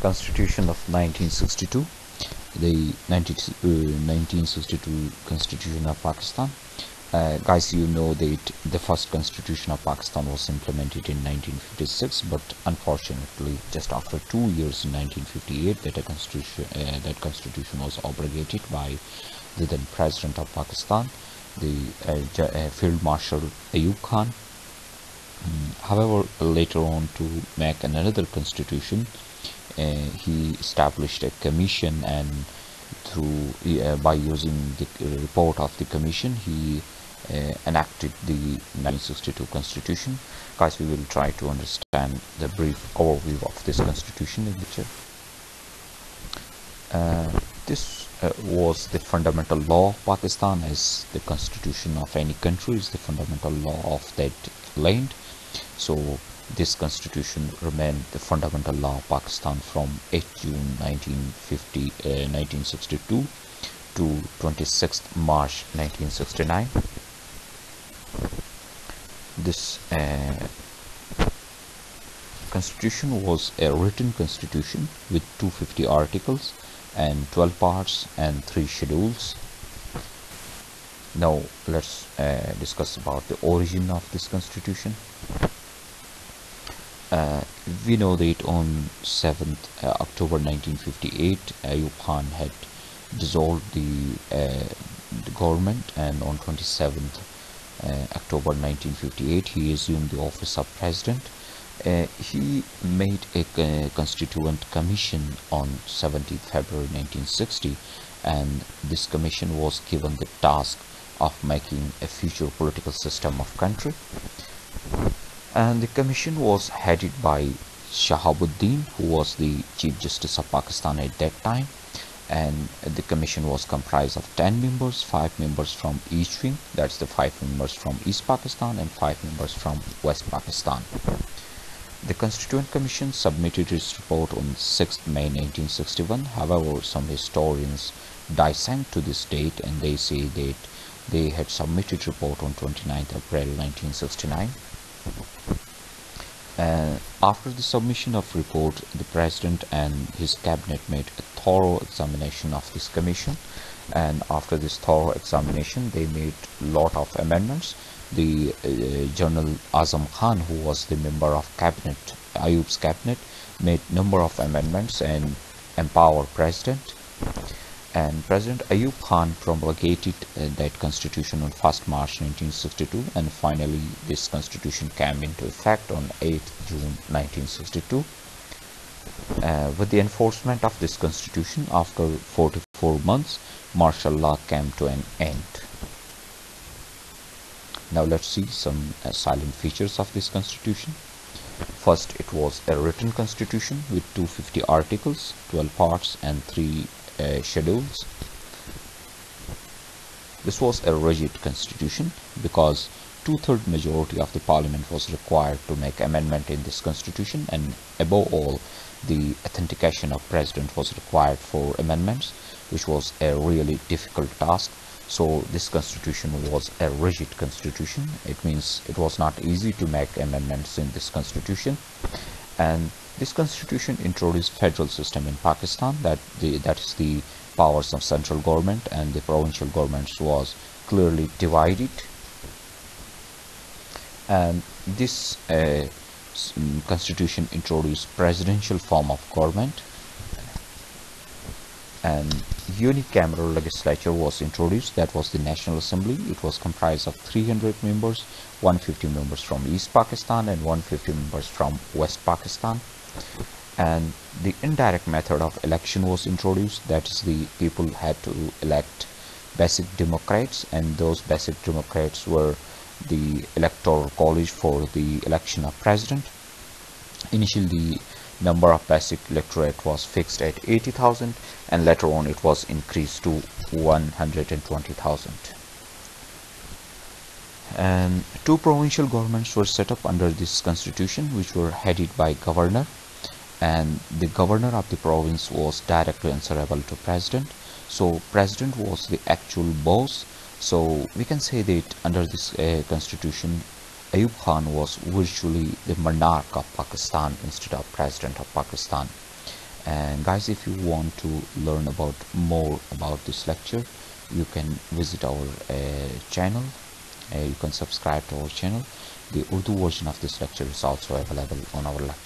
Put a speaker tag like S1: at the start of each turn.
S1: Constitution of 1962, the 1962 Constitution of Pakistan. Guys, you know that the first Constitution of Pakistan was implemented in 1956, but unfortunately, just after 2 years in 1958, that constitution was abrogated by the then President of Pakistan, the Field Marshal Ayub Khan. However, later on, to make another constitution, he established a commission, and through by using the report of the commission, he enacted the 1962 constitution. Guys, we will try to understand the brief overview of this constitution in the picture. This was the fundamental law of Pakistan, as the constitution of any country is the fundamental law of that land. So this constitution remained the fundamental law of Pakistan from 8 June 1962 to 26th March 1969. This constitution was a written constitution with 250 articles and 12 parts and 3 schedules. Now let's discuss about the origin of this constitution. We know that on 7th October 1958, Ayub Khan had dissolved the government, and on 27th October 1958, he assumed the office of president. He made a constituent commission on 17th February 1960, and this commission was given the task of making a future political system of country. And the commission was headed by Shahabuddin, who was the Chief Justice of Pakistan at that time, and the commission was comprised of 10 members, 5 members from each wing, that's the 5 members from East Pakistan and 5 members from West Pakistan. The Constituent Commission submitted its report on 6th May 1961. However, some historians dissent to this date, and they say that they had submitted report on 29th April 1969. After the submission of report, the President and his cabinet made a thorough examination of this commission, and after this thorough examination, they made a lot of amendments. The General Azam Khan, who was the member of cabinet, Ayub's cabinet, made number of amendments and empowered President. And President Ayub Khan promulgated that constitution on 1st March 1962, and finally this constitution came into effect on 8th June 1962. With the enforcement of this constitution, after 44 months, martial law came to an end. Now let's see some salient features of this constitution. First, it was a written constitution with 250 articles, 12 parts and 3 schedules. This was a rigid constitution because 2/3 majority of the parliament was required to make amendment in this constitution, and above all, the authentication of president was required for amendments, which was a really difficult task. So this constitution was a rigid constitution. It means it was not easy to make amendments in this constitution. And this constitution introduced federal system in Pakistan, that is the powers of central government and the provincial governments was clearly divided. And this constitution introduced presidential form of government, and unicameral legislature was introduced, that was the National Assembly. It was comprised of 300 members, 150 members from East Pakistan and 150 members from West Pakistan. And the indirect method of election was introduced, that is the people had to elect basic democrats, and those basic democrats were the electoral college for the election of president. Initially, the number of basic electorate was fixed at 80,000, and later on it was increased to 120,000. And 2 provincial governments were set up under this constitution, which were headed by governor, and the governor of the province was directly answerable to president. So president was the actual boss. So we can say that under this constitution, Ayub Khan was virtually the monarch of Pakistan instead of president of Pakistan. And guys, if you want to learn about more about this lecture, you can visit our channel. You can subscribe to our channel. The Urdu version of this lecture is also available on our lecture.